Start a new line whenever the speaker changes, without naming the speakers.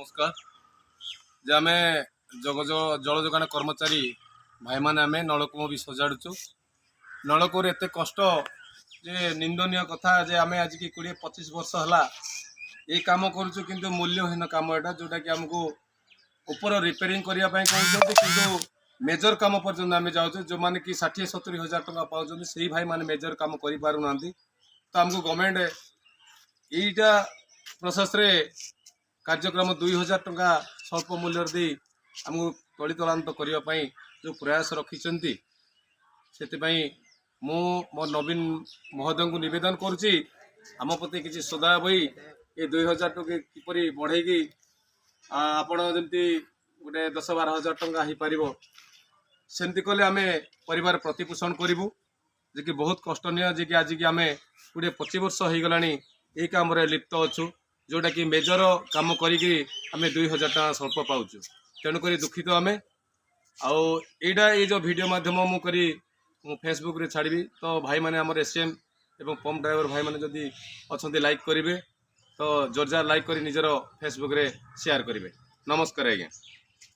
नमस्कार जे आम जल जोगान कर्मचारी भाई मैंने आम नलकूप भी सजाड़ुचु नलकूप एत कष्ट जे निंदनीय कथा जे आम आज की 20-25 वर्ष है ये कम करुचु किंतु मूल्यहीन कम एटा जोटा कि आमको ऊपर रिपेयरिंग करने कि मेजर कम पर्यटन आम जाऊँ जो मैंने कि 60-70 हजार टका पाँच से भाई मैंने मेजर कम करना तो आमको गवर्नमेंट यहीटा प्रोसेस रे कार्यक्रम 2000 टका स्वल्प मूल्य दे आमको तलितलांत करने जो प्रयास रखिंट से मो नवीन महोदय को नवेदन करुच्ची आम प्रति किसी सदा बही ये 2000 टके किपर बढ़े आपण जमी गोटे 10-12 हजार टका हो पार सेमती कले आम परिवार प्रतिपोषण करूँ जे कि बहुत कष्टनीय जे कि आज की आम 20-25 वर्ष हो गला ये कम लिप्त अच्छु जोटा कि मेजर कम करी आम 2000 टका स्वल्प पाचु तेणुक दुखित आम आईटा ये जो वीडियो माध्यम मुझे फेसबुक रे छाड़ी तो भाई मैंने आम एसएम एवं पंप ड्राइवर भाई मैंने जदि अच्छा लाइक करेंगे तो जोरजार लाइक कर निजर फेसबुक रे शेयर करेंगे। नमस्कार आज्ञा।